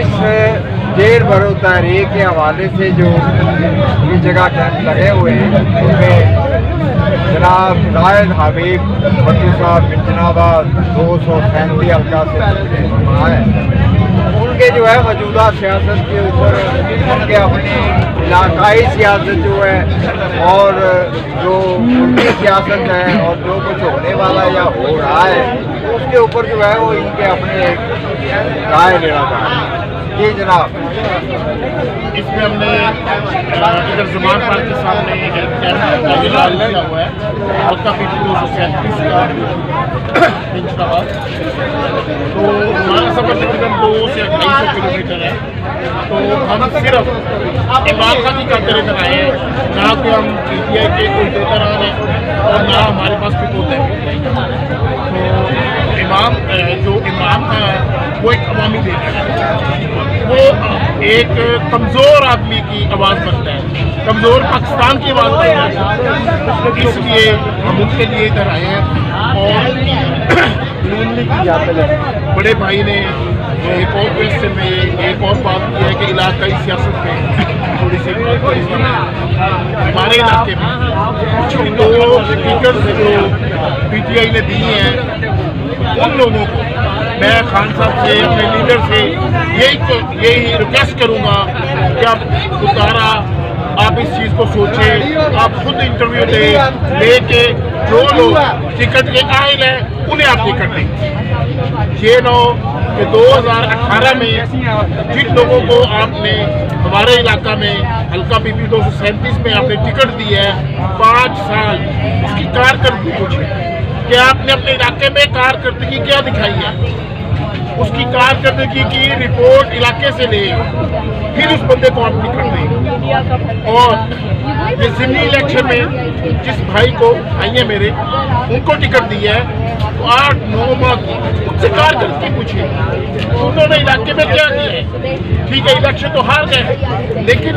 इस देर बरो तहरीक के हवाले से जो इस जगह कैंप लगे हुए हैं उनमें जनाब जायद हबीब बट्टू साहब मिंजनाबाद 237 हल्का से है। उनके जो है मौजूदा सियासत के ऊपर उनके अपनी इलाकाई सियासत जो है और जो मुल्की सियासत है और जो कुछ होने वाला या हो रहा है उसके ऊपर जो है वो इनके अपने राय लेना चाहते हैं। जी जनाब, इसमें हमने इधर जमान पार्क के सामने किया हुआ है हल्का पीटी 237 का इंशाल्लाह। तो हमारा सफर तकरीबन 200 से 250 किलोमीटर है। तो हम सिर्फ इमाम खान की खातिर इधर आए हैं, ना कि हम PTI के कोई देकर आ रहे हैं और ना हमारे पास कोई होता है। तो इमाम जो इमाम है वो एक अवामी लीडर है, वो एक कमज़ोर आदमी की आवाज़ बनता है, कमज़ोर पाकिस्तान की आवाज़ बनता है। इसलिए हम उनके लिए इधर आए हैं। और बड़े भाई ने एक और क्वेश्चन में एक और बात की है कि इलाकाई सियासत में थोड़ी सी हमारे इलाके में कुछ दो टिकट जो PTI ने दी हैं उन लोगों को मैं खान साहब से अपने लीडर से यही रिक्वेस्ट करूंगा कि आप दोबारा आप इस चीज़ को सोचें, आप खुद इंटरव्यू लेके जो लोग टिकट के कायल हैं उन्हें आप टिकट दें। ये ना हो कि 2018 में जिन लोगों को आपने हमारे इलाका में हल्का PP 237 में आपने टिकट दी है 5 साल उसकी कारकर्दगी पूछे कि आपने अपने इलाके में कारकर्दगी क्या दिखाई है, उसकी कारकर्दगी की रिपोर्ट इलाके से ले, फिर उस बंदे को आप टिकट दें। और ये ज़िमनी इलेक्शन में जिस भाई को भाई है मेरे उनको टिकट दी है तो 8-9 माह की उससे कारकर्दगी पूछिए उन्होंने इलाके में क्या किया है। ठीक है, इलेक्शन तो हार गए, लेकिन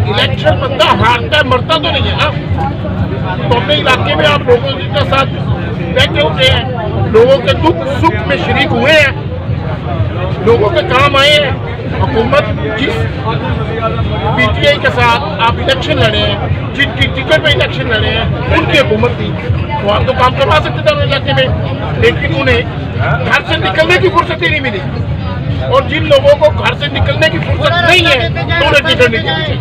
इलेक्शन बंदा हारता है, मरता तो नहीं है ना। तो अपने इलाके में आप लोगों के साथ बैठे हुए हैं, लोगों के दुख सुख में शरीक हुए हैं, लोगों के काम आए हैं। हुकूमत जिस PTI के साथ आप इलेक्शन लड़े हैं, जिनकी टिकट पे इलेक्शन लड़े हैं उनकी हुकूमत थी तो आप तो काम करवा सकते थे इलाके में, लेकिन उन्हें घर से निकलने की फुर्सत ही नहीं मिली। और जिन लोगों को घर से निकलने की फुर्सत नहीं है तो उन्हें टिकट नहीं देनी।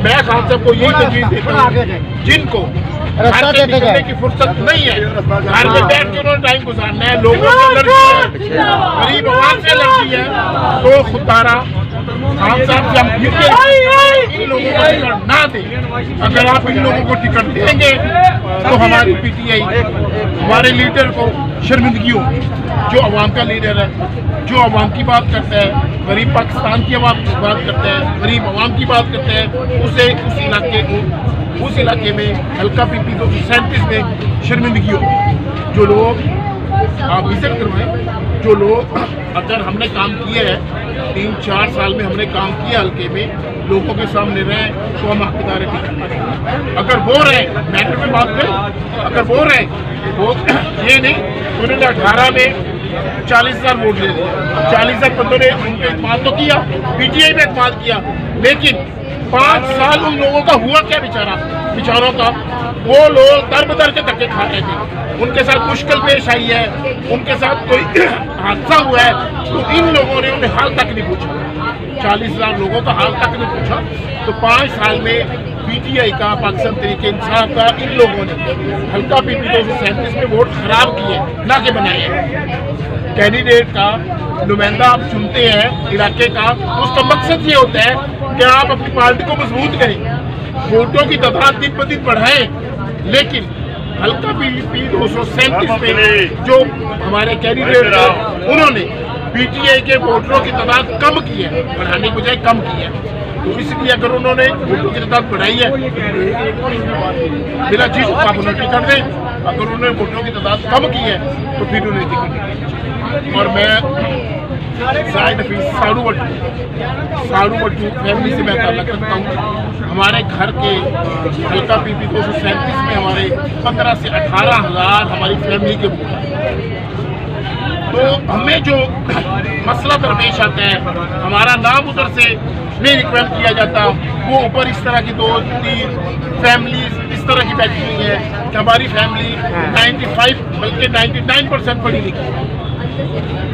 मैं खान साहब को यही तजवीज़ देता हूँ जिनको घर से निकलने की फुर्सत नहीं है, घर में बैठ के उन्होंने टाइम गुजारना है, लोगों से एलर्जी है, गरीब आवाम से एलर्जी है, तो खुदारा खान साहब से हम इन लोगों को टिकट ना दें। अगर आप इन लोगों को टिकट देंगे तो हमारी PTI हमारे लीडर को शर्मिंदगी होगी। जो अवाम का लीडर है, जो अवाम की बात करता है, गरीब पाकिस्तान की बात करता है, गरीब अवाम की बात करता है, उसे उस इलाके में हल्का PP 237 में शर्मिंदगी हो। जो लोग आप विजिट करवाएं, जो लोग अगर हमने काम किया है 3-4 साल में हमने काम किया हल्के में, लोगों के सामने रहे तो हम हकदार टिकट। अगर वो रहे मैटर में बात करें, अगर वो रहे वो ये नहीं 2018 में 40,000 वोट ले दिया, 40,000 बंदों ने उन पर इत्मीनान तो किया, PTI में इत्मीनान किया, लेकिन 5 साल उन लोगों का हुआ क्या बेचारों का। वो लोग दर बदर के धक्के खा रहे थे, उनके साथ मुश्किल पेश आई है, उनके साथ कोई हादसा हुआ है तो इन लोगों ने उन्हें हाल तक नहीं पूछा। 40,000 लोगों का हाल तक नहीं पूछा। तो 5 साल में PTI का, पाकिस्तान तहरीक इंसाफ का, इन लोगों ने हल्का PP 237 में वोट खराब किए ना कि बनाए हैं। कैंडिडेट का नुमाइंदा आप चुनते हैं इलाके का तो उसका मकसद ये होता है कि आप अपनी पार्टी को मजबूत करें, वोटों की तादाद दिन ब दिन बढ़ाएं। लेकिन हल्का PP 237 में जो हमारे कैंडिडेट थे उन्होंने PTI के वोटरों की तादाद कम की है, बढ़ाने की बजाय कम की है। तो इसलिए अगर उन्होंने वोटों की तादाद बढ़ाई है बिला चीज आप उन्हें टिकट दें, अगर उन्होंने वोटों की तादाद कम की है तो फिर उन्हें टिकट दें। और मैं शायद अभी साड़ू बट्टू फैमिली से मैं ताल्लुक़ रखता हूँ। हमारे घर के हल्का PP 237 में हमारे 15 से 18 हज़ार हमारी फैमिली के वोट हैं। तो हमें जो मसला दरपेश आता है, हमारा नाम उधर से नहीं रिकमेंड किया जाता, वो ऊपर इस तरह की 2-3 फैमिलीज इस तरह की बैठी हुई है कि हमारी फैमिली 95 बल्कि 99% पढ़ी लिखी है।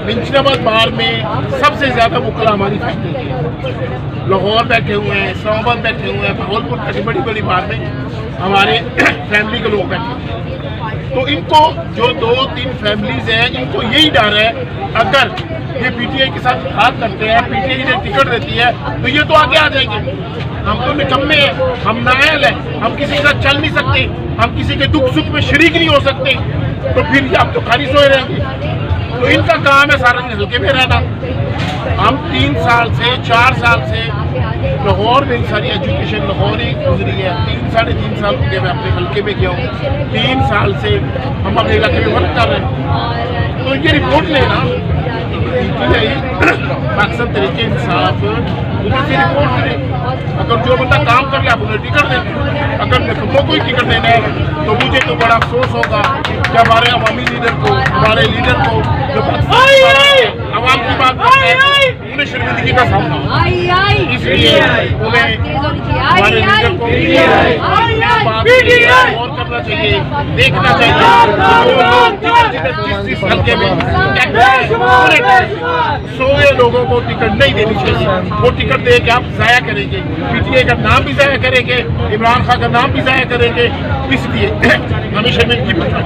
मिंचनाबाद बार में सबसे ज़्यादा मुकला हमारी फैमिली है। लाहौर बैठे हुए हैं, इस्लामाबाद बैठे हुए हैं, भावलपुर की बड़ी बड़ी बार में हमारे फैमिली के लोग बैठे हुए हैं। तो इनको जो 2-3 फैमिलीज हैं, इनको यही डर है अगर ये पीटीआई के साथ हाथ करते हैं, पीटीआई ने टिकट देती है तो ये तो आगे आ जाएंगे। हम तो निकम्मे हैं, हम नायल हैं, हम किसी के साथ चल नहीं सकते, हम किसी के दुख सुख में शरीक नहीं हो सकते, तो फिर ये आप तो खाली सोए रहेंगे। तो इनका काम है सारा दिन हल्के में रहना। हम 3 साल से 4 साल से लाहौर में सारी एजुकेशन लाहौर ही गुजरी है। 3-3.5 साल हो गए मैं अपने हल्के में गया हूँ। 3 साल से हम अपने इलाके में वर्क कर रहे हैं। तो ये रिपोर्ट लेना पाकिस्तान तरीके इंसाफ उधर से रिपोर्ट करें। अगर जो बंदा काम कर ले आप उन्हें टिकट दें, अगर निकम्मों को ही टिकट देना है तो मुझे तो बड़ा अफसोस होगा कि हमारे अवामी लीडर को, हमारे लीडर को जो आवाम की बात करते हैं उन्हें शर्मिंदगी का सामना हो। इसलिए उन्हें हमारे लीडर को और करना चाहिए, देखना चाहिए जिस हल्के में सोए लोगों को टिकट नहीं देनी चाहिए। वो टिकट दे के आप जाया करेंगे, पीटीआई का नाम भी जाया करेंगे, इमरान खान का नाम भी जाया करेंगे, इसलिए हमें शर्मिंदगी बचा।